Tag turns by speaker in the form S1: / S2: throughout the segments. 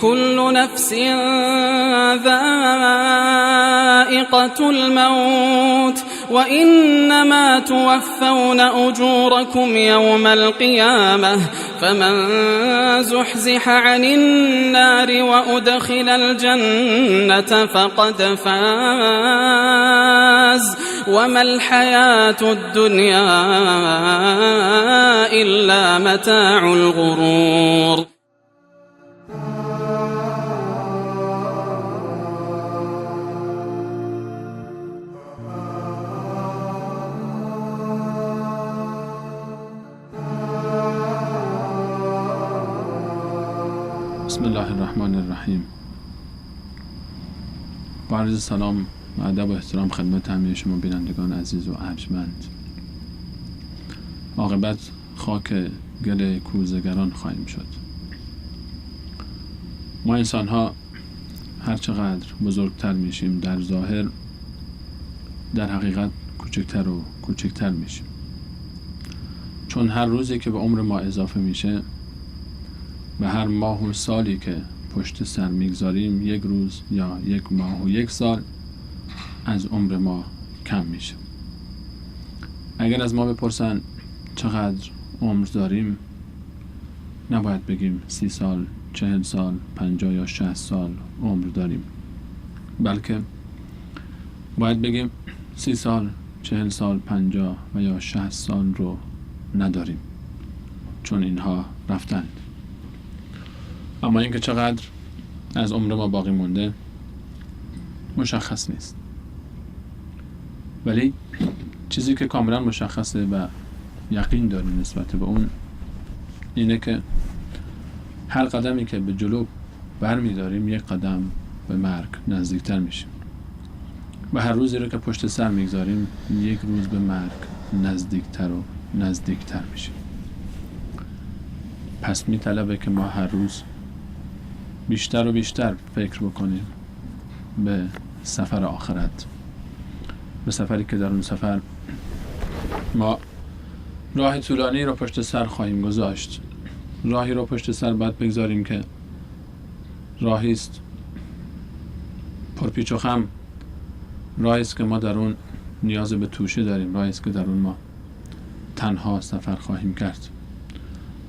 S1: كل نفس ذائقة الموت وإنما توفون أجوركم يوم القيامة فمن زحزح عن النار وأدخل الجنة فقد فاز وما الحياة الدنيا إلا متاع الغرور.
S2: بسم الله الرحمن الرحیم. با عرض سلام و ادب و احترام خدمت همه شما بینندگان عزیز و ارجمند. عاقبت خاک گل کوزه‌گران خواهیم شد. ما انسان ها هر چقدر بزرگتر میشیم در ظاهر در حقیقت کوچکتر و کوچکتر میشیم، چون هر روزی که به عمر ما اضافه میشه و هر ماه و سالی که پشت سر میگذاریم یک روز یا یک ماه و یک سال از عمر ما کم میشه. اگر از ما بپرسن چقدر عمر داریم، نباید بگیم 30 سال، 40 سال، 50 یا 60 سال عمر داریم، بلکه باید بگیم 30 سال، 40 سال، 50 و یا 60 سال رو نداریم، چون اینها رفتند. اما اینکه چقدر از عمر ما باقی مونده مشخص نیست، ولی چیزی که کاملا مشخصه و یقین داریم نسبت به اون اینه که هر قدمی که به جلو برمی‌داریم یک قدم به مرگ نزدیکتر میشیم و هر روزی رو که پشت سر میگذاریم یک روز به مرگ نزدیکتر و نزدیکتر میشیم. پس میطلبه که ما هر روز بیشتر و بیشتر فکر بکنیم به سفر آخرت، به سفری که در اون سفر ما راه طولانی رو پشت سر خواهیم گذاشت. راهی رو پشت سر باید بگذاریم که راهی است پرپیچ و خم، راهی است که ما در اون نیاز به توشه داریم، راهی است که در اون ما تنها سفر خواهیم کرد.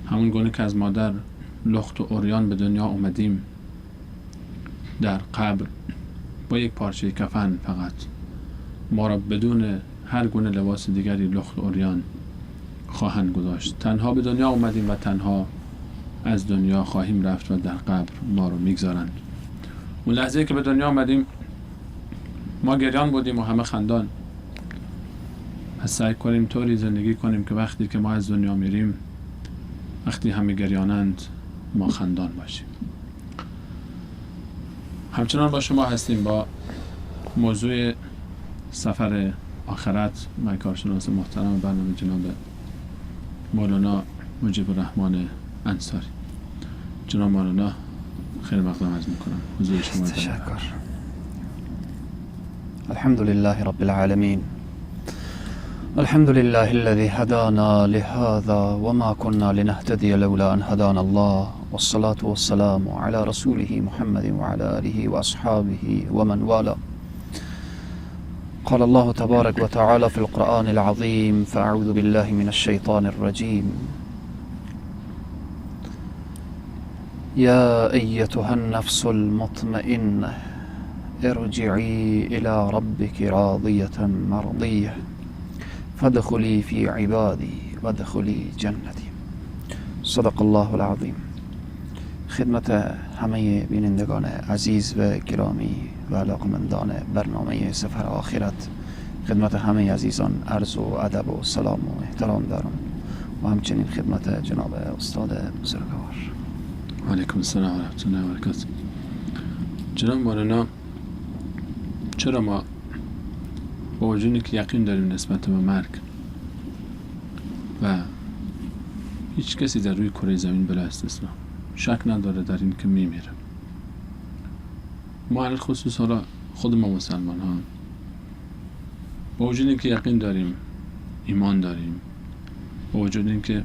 S2: همون گونه که از مادر لخت و عریان به دنیا اومدیم، در قبر با یک پارچه کفن فقط ما را بدون هر گونه لباس دیگری لخت و عریان خواهند گذاشت. تنها به دنیا اومدیم و تنها از دنیا خواهیم رفت و در قبر ما رو میگذارند. اون لحظه که به دنیا اومدیم ما گریان بودیم و همه خندان. پس سعی کنیم طوری زندگی کنیم که وقتی که ما از دنیا میریم، وقتی همه گریانند ما خندان باشیم. همچنان با شما هستیم با موضوع سفر آخرت و کارشناس محترم برنامه جناب مولانا مجیب الرحمن انصاری. جناب مولانا خیلی مقدم عرض میکنم حضور شما.
S3: تشکر. الحمد لله رب العالمين، الحمد لله الذي هدانا لهذا وما كنا لنهتدي لولا أن هدانا الله، والصلاة والسلام على رسوله محمد وعلى آله وأصحابه ومن والاه. قال الله تبارك وتعالى في القرآن العظيم: فأعوذ بالله من الشيطان الرجيم. يا أيتها النفس المطمئنة ارجعي إلى ربك راضية مرضية فادخلی فی عبادی وادخلی جنتی. صدق الله العظیم. خدمت همه بینندگان عزیز و گرامی و علاقمندان برنامه سفر آخرت، خدمت همه عزیزان عرض و ادب و سلام و احترام دارم و همچنین خدمت جناب استاد بزرگوار.
S2: علیکم السلام و رحمت الله و برکاته. جناب مولانا، چرا ما با وجودی که یقین داریم نسبت به مرگ و هیچ کسی در روی کره زمین بلا استثنا شک نداره در این که میمیره، ما علی خصوص حالا خود ما مسلمان ها با وجودی که یقین داریم، ایمان داریم، با وجود اینکه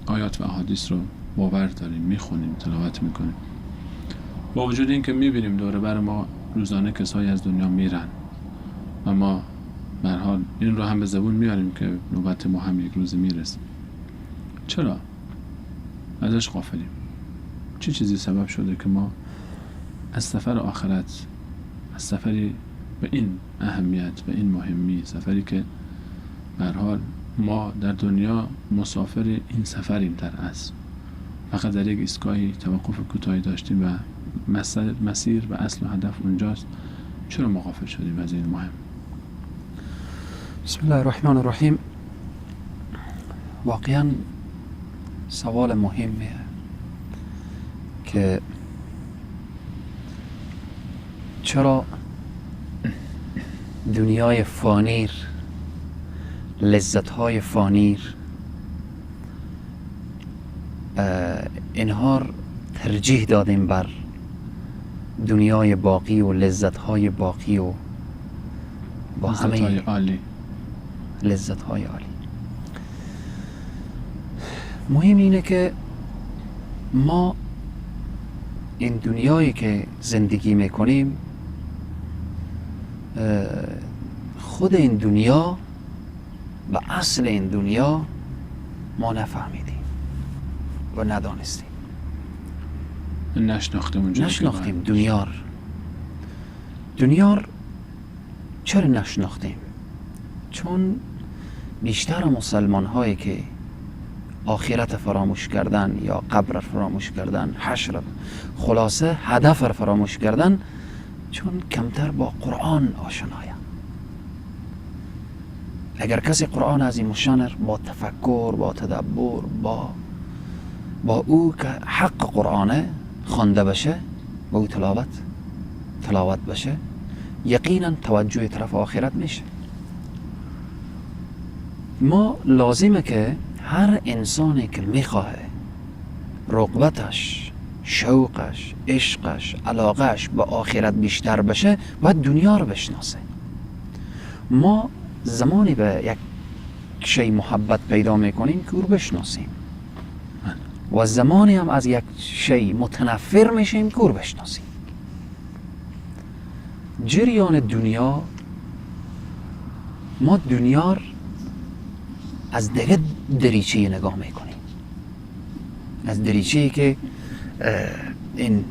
S2: آیات و احادیث رو باور داریم، میخونیم، تلاوت میکنیم، با وجود این که میبینیم دوره بر ما روزانه کسایی از دنیا میرن و ما به هر حال این رو هم به زبون میاریم که نوبت ما هم یک روز میرسه. چرا ازش غافلیم؟ چه چیزی سبب شده که ما از سفر آخرت، از سفری به این اهمیت، به این مهمی، سفری که به هر حال ما در دنیا مسافر این سفریم در اصل، فقط در یک ایستگاهی توقف کوتاهی داشتیم و مسیر و اصل و هدف اونجاست، چرا ما غافل شدیم از این مهم؟
S3: بسم الله الرحمن الرحیم. واقعا سوال مهمیه که چرا دنیای فانیر، لذت‌های فانیر، اینها ترجیح دادیم بر دنیای باقی و لذت‌های باقی و با همه
S2: عالی،
S3: لذت‌های عالی. مهم اینه که ما این دنیایی که زندگی میکنیم، خود این دنیا و اصل این دنیا ما نفهمیدیم و ندانستیم، نشناختیم دنیا چرا نشناختیم؟ چون بیشتر مسلمان هایی که آخرت فراموش کردن یا قبر فراموش کردن، حشر، خلاصه هدف فراموش کردن، چون کمتر با قرآن آشنایم. اگر کسی قرآن عظیم الشان با تفکر، با تدبر، با او که حق قرآنه خوانده بشه، با او تلاوت بشه، یقینا توجه طرف آخرت میشه. ما لازمه که هر انسانی که میخواه رغبتش، شوقش، عشقش، علاقش به آخرت بیشتر بشه، باید دنیا رو بشناسه. ما زمانی به یک شی محبت پیدا میکنیم که او رو بشناسیم و زمانی هم از یک شی متنفر میشیم که او رو بشناسیم. جریان دنیا، ما دنیا از دیگه دریچه نگاه میکنیم، از دریچه‌ای که این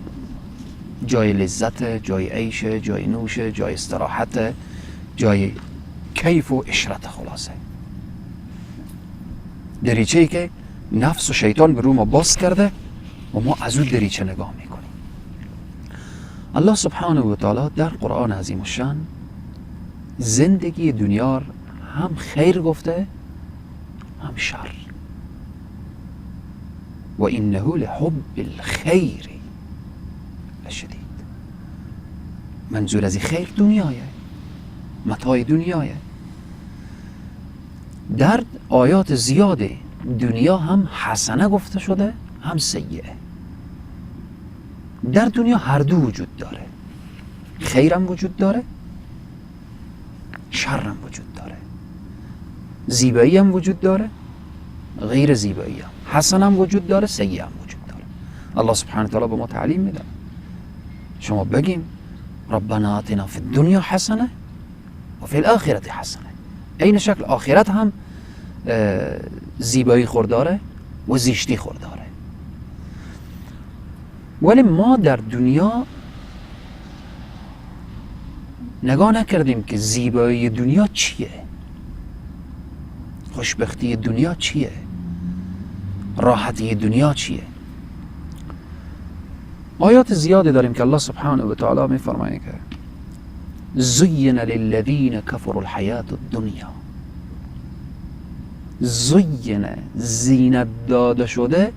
S3: جای لذت، جای عیش، جای نوش، جای استراحت، جای کیف و عشرت، خلاصه دریچه‌ای که نفس و شیطان به رو ما باز کرده و ما از اون دریچه نگاه میکنیم. الله سبحانه و تعالی در قرآن عظیم الشان زندگی دنیا هم خیر گفته هم شر. و انه لحب الخیر لشدید. منظور از خیر دنیایه، متاع دنیایه. در آیات زیاده دنیا هم حسنه گفته شده هم سیئه. در دنیا هر دو وجود داره، خیرم وجود داره، شرم وجود داره، زیبایی هم وجود داره، غیر زیبایی هم، حسن هم وجود داره، سیئ هم وجود داره. الله سبحانه و تعالی به ما تعلیم میده شما بگیم ربنا آتنا فی الدنیا حسنه و فی الاخرة حسنه. این شکل آخرت هم زیبایی خورداره و زیشتی خورداره. ولی ما در دنیا نگاه نکردیم که زیبایی دنیا چیه، خوشبختی دنیا چیه، راحتی دنیا چیه. آیات زیاده داریم که الله سبحانه و تعالی می فرمایه که زین للذین کفروا الحیات الدنیا. زین، زینت داده شده،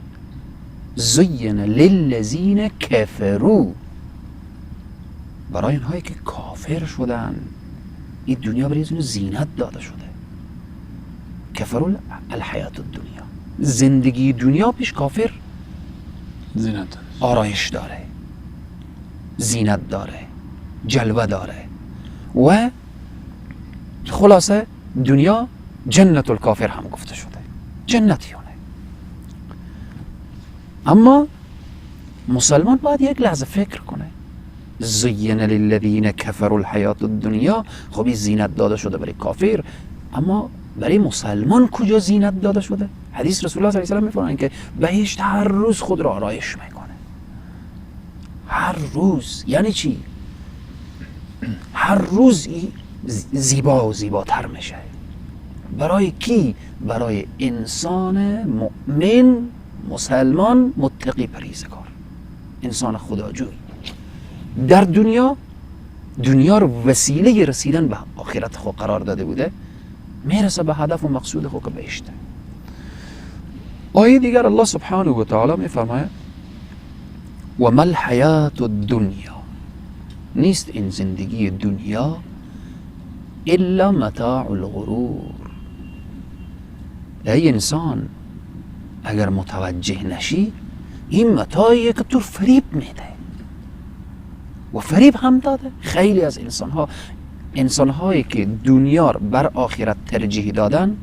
S3: زین للذین کفروا، برای اینهایی که کافر شدن این دنیا برای اینو زینت داده شده. کفروا الحیات الدنیا، زندگی دنیا پیش کافر
S2: زینت
S3: آرایش داره، زینت داره، جلوه داره و خلاصه دنیا جنت الکافر هم گفته شده، جنتیونه. اما مسلمان باید یک لحظه فکر کنه زین للذین کفروا الحیات الدنیا، خب این زینت داده شده برای کافر، اما برای مسلمان کجا زینت داده شده؟ حدیث رسول الله صلی الله علیه و آله میفرمایند که بهشت هر روز خود را آرایش میکنه. هر روز یعنی چی؟ هر روز زیبا و زیباتر میشه. برای کی؟ برای انسان مؤمن، مسلمان، متقی، پرهیزگار، انسان خداجوی. در دنیا رو وسیله رسیدن به آخرت خود قرار داده بوده، میرسه به هدف و مقصود خود که بهشته. آیه دیگر الله سبحانه و تعالی میفرماید و ما الحیات الدنیا، نیست این زندگی دنیا الا متاع الغرور. ای انسان اگر متوجه نشی، این متاعیه که تو فریب میده و فریب هم داده. خیلی از انسانهایی که دنیا بر آخرت ترجیح دادن،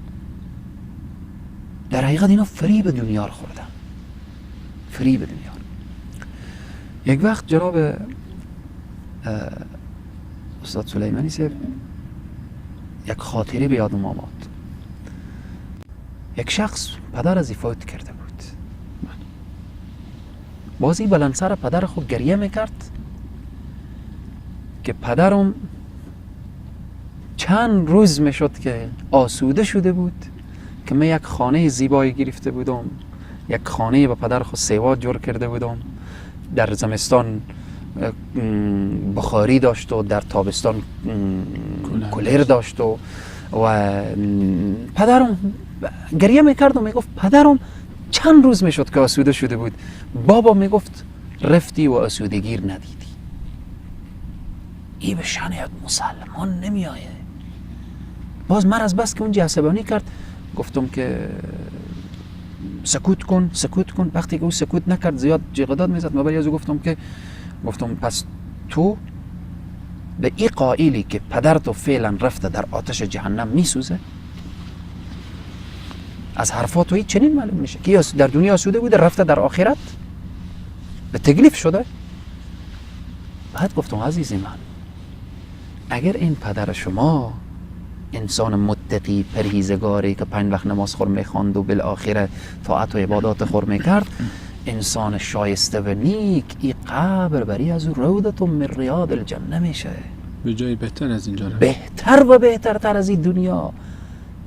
S3: در حقیقت اینا فریب دنیا رو خوردن. فریب دنیا. یک وقت جناب استاد سلیمانی صاحب یک خاطره به یادم آمد. یک شخص پدر از فوت کرده بود. بازی بلندسر پدر خود گریه میکرد که پدرم چند روز میشد که آسوده شده بود که من یک خانه زیبایی گرفته بودم، یک خانه به پدر خود سیواد جور کرده بودم. در زمستان بخاری داشت و در تابستان کولر داشت و پدرم گریه میکرد و میگفت پدرم چند روز میشد که آسوده شده بود. بابا میگفت رفتی و آسودگیر ندیدی. این به شأن یک مسلمان نمیآیه. باز من از بس که اونجا عصبانی کرد گفتم که سکوت کن. وقتی که او سکوت نکرد زیاد جیغ میزد، من از او گفتم پس تو به این قائلی که پدر تو فعلا رفته در آتش جهنم میسوزه؟ از حرفات تو چنین معلوم میشه که در دنیا آسوده بوده، رفته در آخرت به تکلیف شده. بعد گفتم عزیزی من، اگر این پدر شما انسان متقی پرهیزگاری که 5 وقت نماز خور میخواند و بالاخره طاعت و عبادات خور میکرد، انسان شایسته و نیک، این قبر بری از او روضة من ریاض الجنه میشه.
S2: به جای بهتر از اینجا رفت.
S3: بهتر و بهترتر از این دنیا.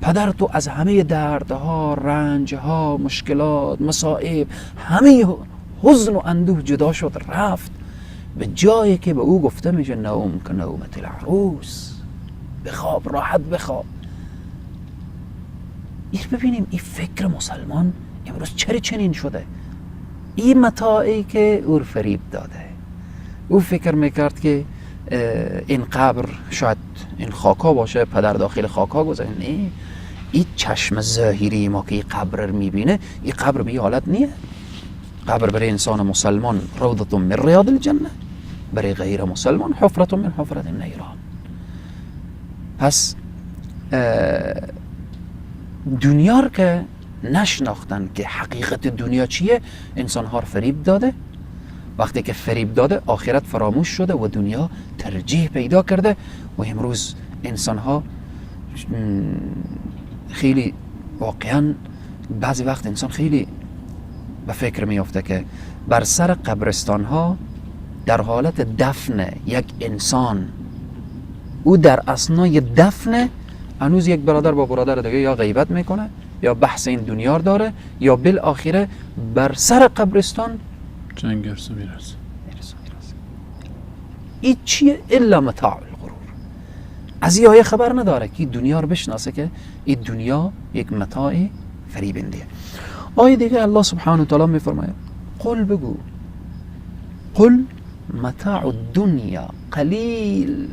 S3: پدر تو از همه دردها، رنجها، مشکلات، مصائب، همه حزن و اندوه جدا شد، رفت به جایی که به او گفته میشه نوم که نومت العروس، بخواب، راحت بخواب. این ببینیم این فکر مسلمان امروز چرا چنین شده. این متاعی که او فریب داده. او فکر میکرد که این قبر شاید این خاکا باشه، پدر داخل خاکا گذاره. نه، این چشم ظاهری ما که این قبر رو میبینه، این قبر به این حالت نیه. قبر برای انسان مسلمان روضة من ریاض الجنه، برای غیر مسلمان حفرة من حفرة النیران. پس دنیا رو که نشناختن که حقیقت دنیا چیه، انسان ها رو فریب داده. وقتی که فریب داده، آخرت فراموش شده و دنیا ترجیح پیدا کرده. و امروز انسان ها خیلی واقعا بعضی وقت انسان خیلی به فکر میافته که بر سر قبرستان ها در حالت دفن یک انسان، او در اثنای دفن هنوز یک برادر با برادر دیگه یا غیبت میکنه یا بحث این دنیا داره، یا بالاخره بر سر قبرستان
S2: جنگرسو میرسه.
S3: این چیه؟ الا متاع الغرور. از این آیه خبر نداره که دنیا رو بشناسه که این دنیا یک متاع فریبنده. آیه دیگه الله سبحانه و تعالی میفرماید قل بگو، قل متاع الدنیا قلیل.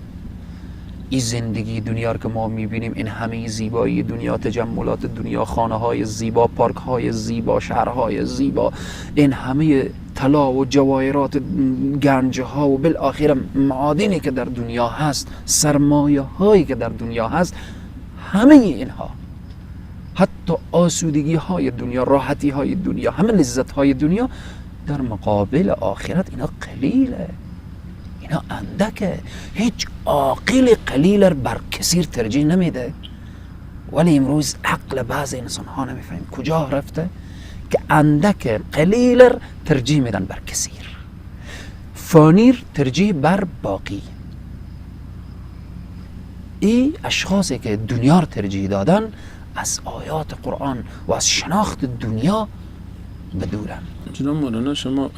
S3: این زندگی دنیا رو که ما میبینیم، این همه زیبایی دنیا، تجملات دنیا، خانه های زیبا، پارک های زیبا، شهرهای زیبا، این همه طلا و جواهرات، گنج ها و بالاخره معادنی که در دنیا هست، سرمایه هایی که در دنیا هست، همه اینها، حتی آسودگی های دنیا، راحتی های دنیا، همه لذت های دنیا در مقابل آخرت اینا قلیله. اینا اندکه. هیچ عاقل قلیل بر کثیر ترجیح نمیده، ولی امروز عقل بعض انسان ها نمیفهمیم کجا رفته که اندک قلیل ترجیح میدن بر کثیر، فانیر ترجیح بر باقی. این اشخاصی که دنیا رو ترجیح دادن از آیات قرآن و از شناخت دنیا بدورن.
S2: جناب مولانا شما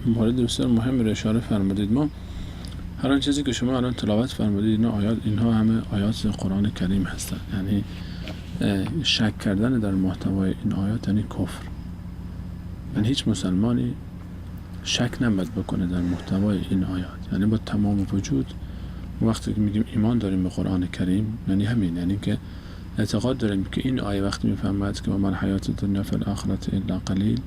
S2: مورد بسیار مهم رو اشاره فرمودید. ما هر آن چیزی که شما الان تلاوت فرمودید اینها همه آیات قرآن کریم هستند. یعنی شک کردن در محتوای این آیات یعنی کفر. یعنی هیچ مسلمانی شک نباید بکنه در محتوای این آیات. یعنی با تمام وجود وقتی که میگیم ایمان داریم به قرآن کریم یعنی همین، یعنی که اعتقاد داریم که این آیه وقتی میفهمد که ما حیات دنیا فی الاخرة الا قلیل،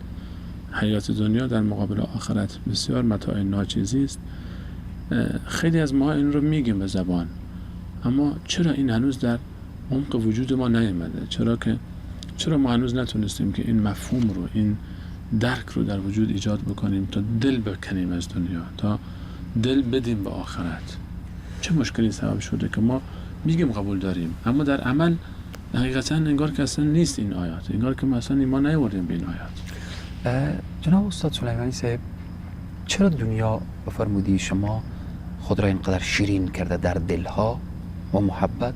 S2: حیات دنیا در مقابل آخرت بسیار متاع ناچیزی است. خیلی از ما این رو میگیم به زبان، اما چرا این هنوز در عمق وجود ما نیامده؟ چرا ما هنوز نتونستیم که این مفهوم رو، این درک رو در وجود ایجاد بکنیم تا دل بکنیم از دنیا، تا دل بدیم به آخرت؟ چه مشکلی سبب شده که ما میگیم قبول داریم اما در عمل حقیقتا انگار که اصلا نیست این آیات، انگار که ما اصلا ایمان نیاوردیم به این آیات.
S3: جناب استاد سلیمانی صاحب، چرا دنیا به فرمودی شما خود را اینقدر شیرین کرده در دلها و محبت؟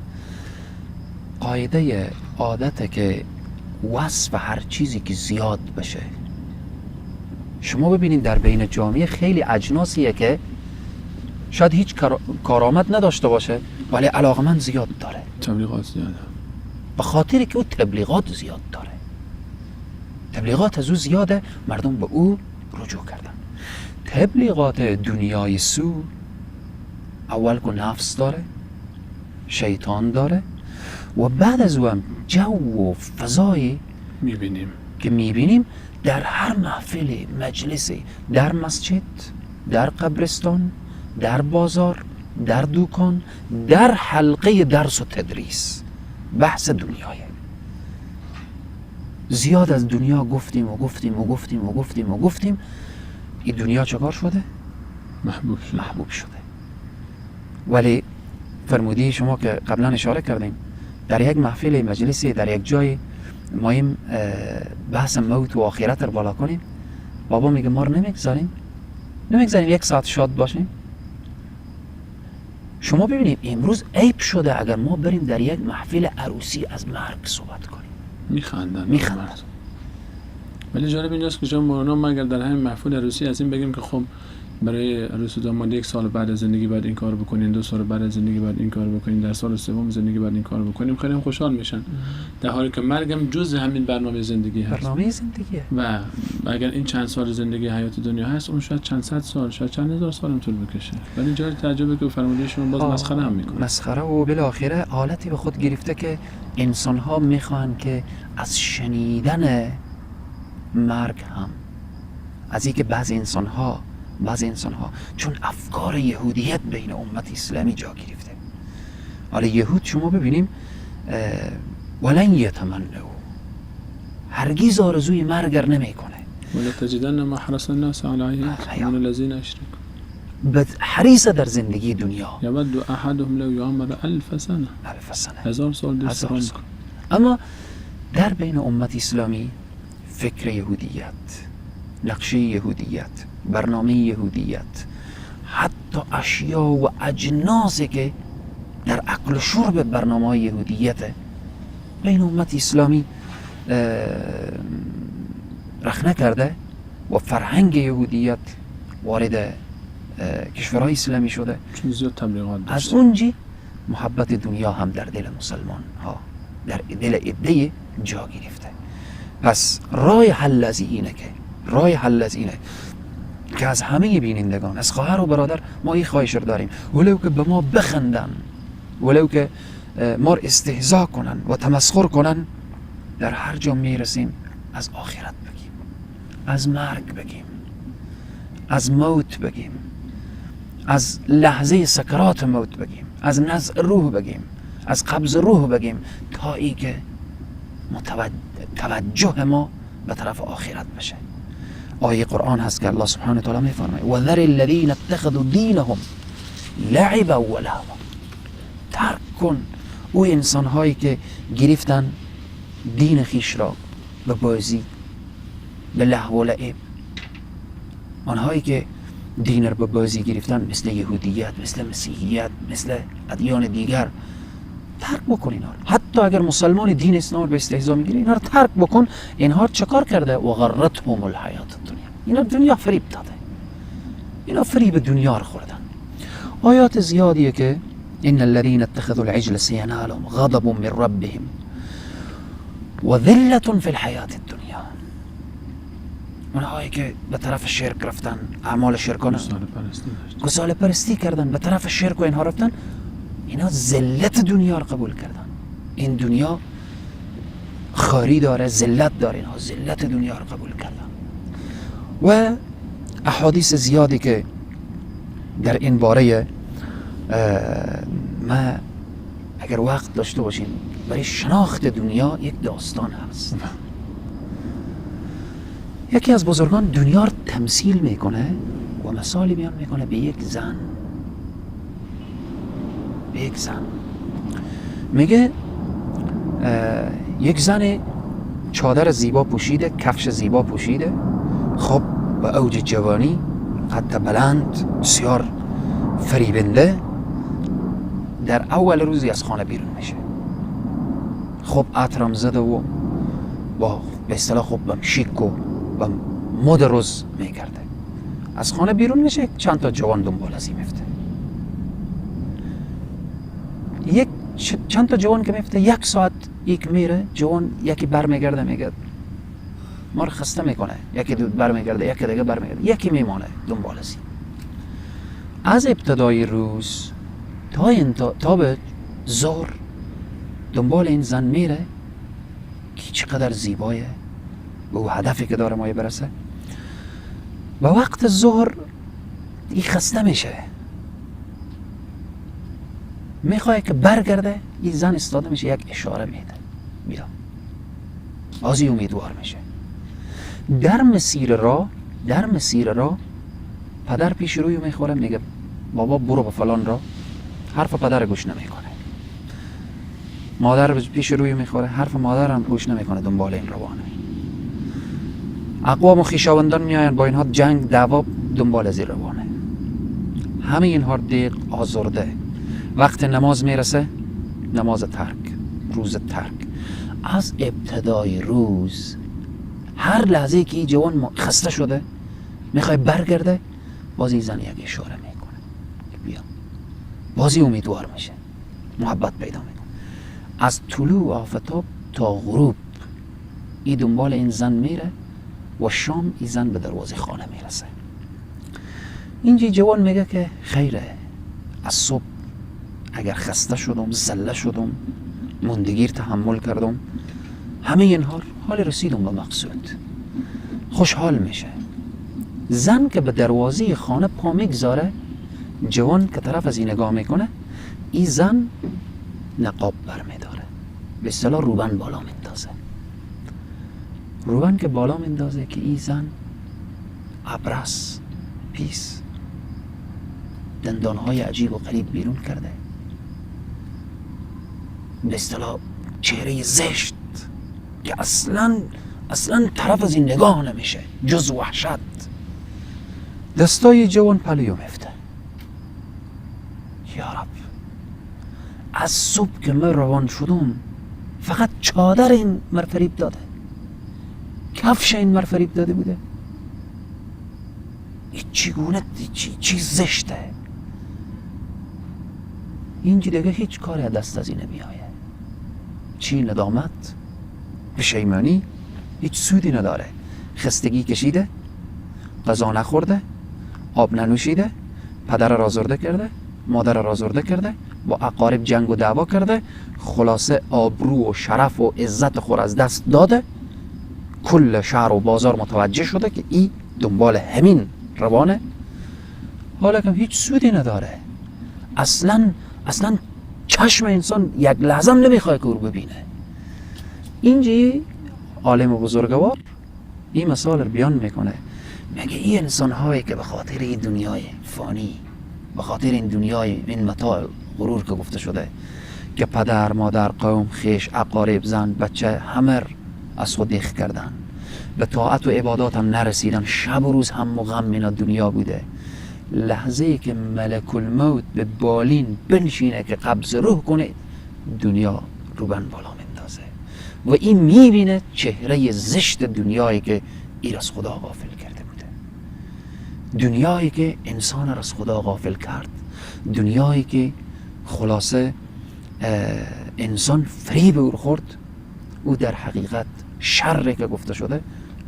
S3: قاعده عادته که وصف هر چیزی که زیاد بشه. شما ببینید در بین جامعه خیلی اجناسیه که شاید هیچ کارآمد نداشته باشه ولی علاقمند زیاد داره.
S2: تبلیغات زیاده.
S3: به خاطری که او تبلیغات زیاد داره، تبلیغات از او زیاده، مردم به او رجوع کردن. تبلیغات دنیای سو اول که نفس داره، شیطان داره، و بعد از او هم جو و فضایی میبینیم در هر محفل مجلسی، در مسجد، در قبرستان، در بازار، در دکان، در حلقه درس و تدریس بحث دنیای. زیاد از دنیا گفتیم و گفتیم و گفتیم و گفتیم و گفتیم. این دنیا چکار شده؟ محبوب شده. ولی فرمودی شما که قبلا اشاره کردیم در یک محفل مجلسی، در یک جای مایم بحث موت و آخرت رو بالا کنیم، بابا میگه ما رو نمیگذاریم یک ساعت شاد باشیم. شما ببینیم امروز عیب شده اگر ما بریم در یک محفل عروسی از مرگ صحبت کنیم.
S2: میخندن. ولی جالب اینجاست که جناب مولانا ما اگر در همین محفل عروسی از این بگیم که خب برای عروس و داماد 1 سال بعد از زندگی باید این کارو بکنین، 2 سال بعد از زندگی باید این کارو بکنین، در سال سوم زندگی باید این کارو بکنیم، خیلی هم خوشحال میشن، در حالی که مرگم جز همین برنامه زندگی هست.
S3: برنامه زندگیه.
S2: و اگر این چند سال زندگی حیات دنیا هست، اون شاید چند صد سال، شاید چند هزار سال هم طول بکشه. ولی جای تعجبه که فرموده شما باز مسخره هم میکنه. مسخره
S3: و بالاخره حالتی به خود گرفته که انسان ها میخوان که از شنیدن مرگ هم، از اینکه بعضی انسان ها چون افکار یهودیت بین امت اسلامی جا گرفته. حالا یهود شما ببینیم ولن یتمنوا، هرگز آرزوی مرگ نمیکنه.
S2: ولا تجدن ما حرص الناس علیه من الذين اشركوا،
S3: حریص در زندگی دنیا.
S2: یود احدهم لو یعمر 1000 سنه، 1000 سال دوست دارم.
S3: اما در بین امت اسلامی فکر یهودیت، نقشه یهودیت، برنامه یهودیت، حتی اشیا و اجناسی که در عقل و شرب برنامه یهودیت بین امت اسلامی رخنه کرده و فرهنگ یهودیت وارد کشورهای اسلامی شده.
S2: چون زیاد تبلیغات
S3: از اونجی محبت دنیا هم در دل مسلمان ها، در دل عده جا گرفته. پس راه حل از اینه که از همه بینندگان، از خواهر و برادر ما این خواهش رو داریم، ولو که به ما بخندن، ولو که ما استهزا کنن و تمسخر کنن، در هر جا میرسیم از آخرت بگیم، از مرگ بگیم، از موت بگیم، از لحظه سکرات موت بگیم، از نزع روح بگیم، از قبض روح بگیم، تا ای که توجه ما به طرف آخرت بشه. آیه قرآن هست که الله سبحانه و تعالی میفرماید و ذر الذین اتخذوا دینهم لعب و لهو. ترک کن او انسان هایی که گرفتن دین خیش را به بازی، به لهو و لعب. آنهایی که دین را به بازی گرفتن، مثل یهودیت، مثل مسیحیت، مثل ادیان دیگر، ترک بکن اینا رو. حتی اگر مسلمان دین اسلام به استهزا میگیره، اینا رو ترک بکن. اینها چه کار کرده؟ و غرتهم الحیات الدنیا. اینا دنیا فریب داده، اینا فریب دنیا رو خوردن. آیات زیادیه که ان الذين اتخذوا العجل سينالهم غضب من ربهم و ذلة في الحیات الدنیا. اونهایی که به طرف شرک رفتن، اعمال شرکانه، گساله پرستی کردن، به طرف شرک و اینها رفتن، اینا ذلت دنیا رو قبول کردن. این دنیا خاری داره، ذلت داره، اینها ذلت دنیا رو قبول کردن. و احادیث زیادی که در این باره ما اگر وقت داشته باشیم برای شناخت دنیا یک داستان هست. یکی از بزرگان دنیا رو تمثیل میکنه و مثالی بیان میکنه به یک زن. به یک زن میگه یک زن چادر زیبا پوشیده، کفش زیبا پوشیده، خب به اوج جوانی، قد بلند، بسیار فریبنده، در اول روزی از خانه بیرون میشه. خب عطرم زده و با به اصطلاح خب شیک و با مد روز میگرده. از خانه بیرون میشه، چند تا جوان دنبال ازی میفته. چند تا جوان که میفته، یک ساعت یک میره، جوان یکی بر میگرده میگه ما رو خسته میکنه، یکی بر میگرده، یکی دیگه بر میگرده، یکی میمانه دنبال ازی. از ابتدای روز تا به ظهر دنبال این زن میره که چقدر زیبایه، به او هدفی که داره مایه برسه. و وقت ظهر این خسته میشه، میخواه که برگرده. این زن استاده میشه، یک اشاره میده بیا، بازی امیدوار میشه. در مسیر راه پدر پیش روی میخوره، میگه بابا برو به فلان راه. حرف پدر گوش نمیکنه. مادر پیش روی میخوره، حرف مادر هم گوش نمیکنه، دنبال این روانه. اقوام و خویشاوندان میاین، با اینها جنگ دعوا، دنبال از این روانه. همه اینها دیق آزرده. وقت نماز میرسه، نماز ترک، روز ترک. از ابتدای روز هر لحظه که این جوان خسته شده میخوای برگرده، بازی زن یک اشاره میکنه بیا، بازی امیدوار میشه، محبت پیدا میکنه. از طلوع آفتاب تا غروب این دنبال این زن میره و شام این زن به دروازه خانه میرسه. اینجا جوان میگه که خیره، از صبح اگر خسته شدم، زله شدم، مندگیر تحمل کردم، همه اینها حال رسیدم به مقصود. خوشحال میشه. زن که به دروازه خانه پا میگذاره، جوان که طرف از این نگاه میکنه، این زن نقاب بر میداره، به اصطلاح روبن بالا میندازه. روبن که بالا میندازه که این زن ابرس، پیس، دندانهای عجیب و غریب بیرون کرده، به اصطلاح چهره زشت که اصلا طرف از این نگاه نمیشه جز وحشت. دستای جوان پلیو میفته. یا رب، از صبح که من روان شدم فقط چادر این مرفریب داده، کفش این مرفریب داده بوده. این چگونه چی زشته. اینجا دیگه هیچ کاری دست از این نمیآیه. چی ندامت، پشیمانی، هیچ سودی نداره. خستگی کشیده، غذا نخورده، آب ننوشیده، پدر را آزرده کرده، مادر را آزرده کرده، با اقارب جنگ و دعوا کرده، خلاصه آبرو و شرف و عزت خور از دست داده. کل شهر و بازار متوجه شده که این دنبال همین روانه، حالا که هیچ سودی نداره. اصلا چشم انسان یک لحظه نمیخواد که او رو ببینه. اینجا عالم بزرگوار این مثال رو بیان میکنه، میگه این انسان هایی که به خاطر این دنیای فانی به خاطر این دنیای این متاع غرور که گفته شده که پدر، مادر، قوم، خیش، اقارب، زن، بچه همه از خود دیخ کردن، به طاعت و عبادات هم نرسیدن، شب و روز هم غم اینا دنیا بوده. لحظه ای که ملک الموت به بالین بنشینه که قبض روح کنه، دنیا روبن بالا مندازه و این میبینه چهره زشت دنیایی که ایر از خدا غافل کرده بوده، دنیایی که انسان را از خدا غافل کرد، دنیایی که خلاصه انسان فریب او خورد. او در حقیقت شره که گفته شده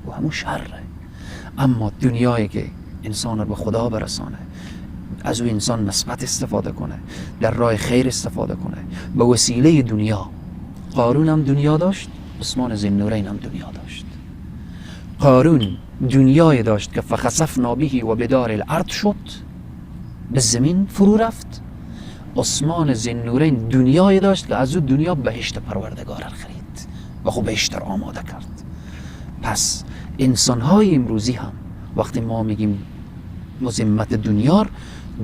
S3: و همون شره، اما دنیایی که انسان را به خدا برسانه، از او انسان مثبت استفاده کنه، در راه خیر استفاده کنه به وسیله دنیا. قارون هم دنیا داشت، عثمان ذوالنورین هم دنیا داشت. قارون دنیای داشت که فخسفنا به و بدار الارض شد، به زمین فرو رفت. عثمان ذوالنورین دنیای داشت که از او دنیا بهشت پروردگار خرید و خب بهشت را آماده کرد. پس انسان‌های امروزی هم وقتی ما میگیم مذمت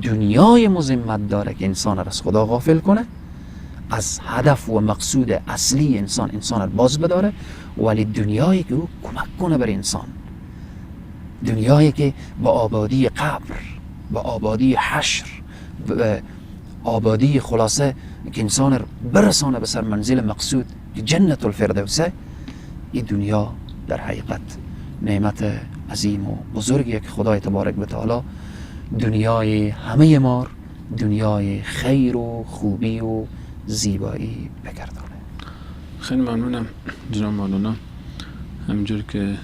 S3: دنیای مذمت داره که انسان را از خدا غافل کنه، از هدف و مقصود اصلی انسان را باز بداره، ولی دنیایی که او کمک کنه بر انسان، دنیایی که با آبادی قبر، با آبادی حشر، به آبادی خلاصه که انسان را برسانه به سر منزل مقصود که جنت الفردوسه، این دنیا در حقیقت نعمت عظیم و بزرگیه که خدای تبارک و تعالی دنیای همه ما دنیای خیر و خوبی و زیبایی بگردانه.
S2: خیلی ممنونم جناب مولانا. همینجور که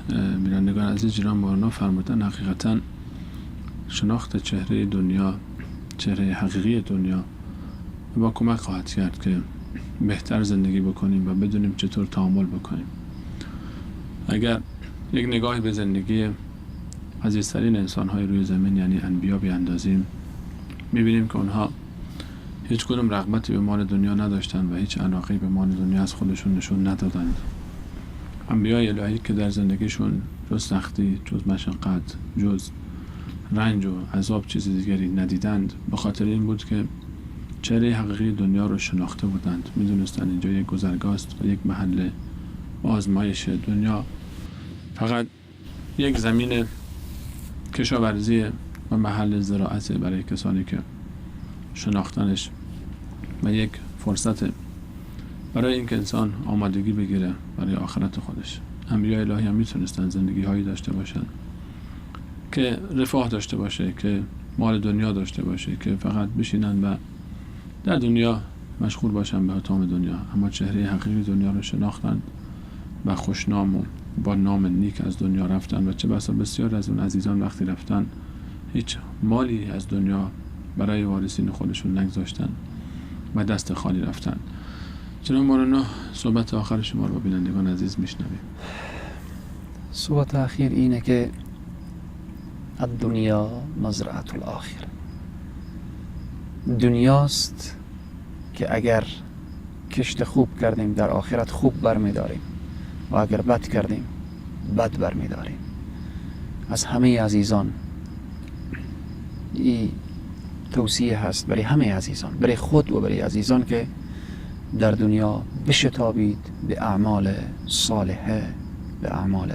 S2: بینندگان عزیز جناب مولانا فرمودن، حقیقتا شناخت چهره دنیا، چهره حقیقی دنیا با کمک خواهد کرد که بهتر زندگی بکنیم و بدونیم چطور تعامل بکنیم. اگر یک نگاهی به زندگی عزیزترین انسان‌های روی زمین یعنی انبیا بیاندازیم، می‌بینیم که اونها هیچ کدوم رغبتی به مال دنیا نداشتن و هیچ علاقه‌ای به مال دنیا از خودشون نشون ندادند. انبیای الهی که در زندگیشون جز سختی، جز مشقت، جز رنج و عذاب چیز دیگری ندیدند، به خاطر این بود که چهره حقیقی دنیا رو شناخته بودند. می‌دونستند اینجا یک گذرگاه است و یک محل آزمایش. دنیا فقط یک زمین کشاورزی و محل زراعت برای کسانی که شناختنش و یک فرصت برای اینکه انسان آمادگی بگیره برای آخرت خودش. انبیاء الهی هم میتونستن زندگی هایی داشته باشن که رفاه داشته باشه، که مال دنیا داشته باشه، که فقط بشینن و در دنیا مشغول باشن به حطام دنیا، اما چهره حقیقی دنیا رو شناختن و خوشنام و با نام نیک از دنیا رفتن. و چه بسا بسیار از اون عزیزان وقتی رفتن هیچ مالی از دنیا برای وارثین خودشون نگذاشتن و دست خالی رفتن. جناب مولانا، صحبت آخر شما رو با بینندگان عزیز میشنویم.
S3: صحبت اخیر اینه که الدنیا مزرعة الاخره، دنیاست که اگر کشت خوب کردیم در آخرت خوب برمیداریم و اگر بد کردیم بد برمیداریم. از همه عزیزان این توصیه هست برای همه عزیزان، برای خود و برای عزیزان که در دنیا بشتابید به اعمال صالحه، به اعمال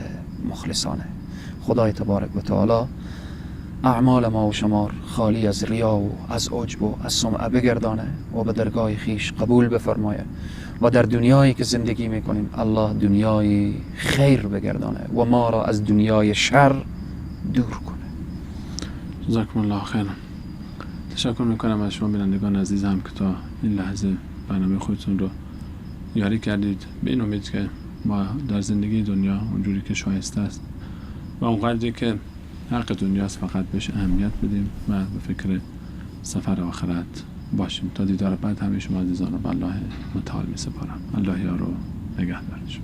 S3: مخلصانه. خدای تبارک و تعالی اعمال ما و شما خالی از ریا و از عجب و از سمعه بگردانه و به درگاه خیش قبول بفرمایه و در دنیایی که زندگی میکنیم الله دنیای خیر بگردانه و ما را از دنیای شر دور کنه.
S2: جزاکم الله خیر. تشکر میکنم از شما بینندگان عزیزم که تا این لحظه برنامه خودتون رو یاری کردید. به این امید که ما در زندگی دنیا اونجوری که شایسته است و اونقدری که حق دنیاست فقط بهش اهمیت بدیم و به فکر سفر آخرت باشیم. تا دیدار بعد همه شما عزیزان رو به الله متعال می سپارم. الله یار رو نگهدارش.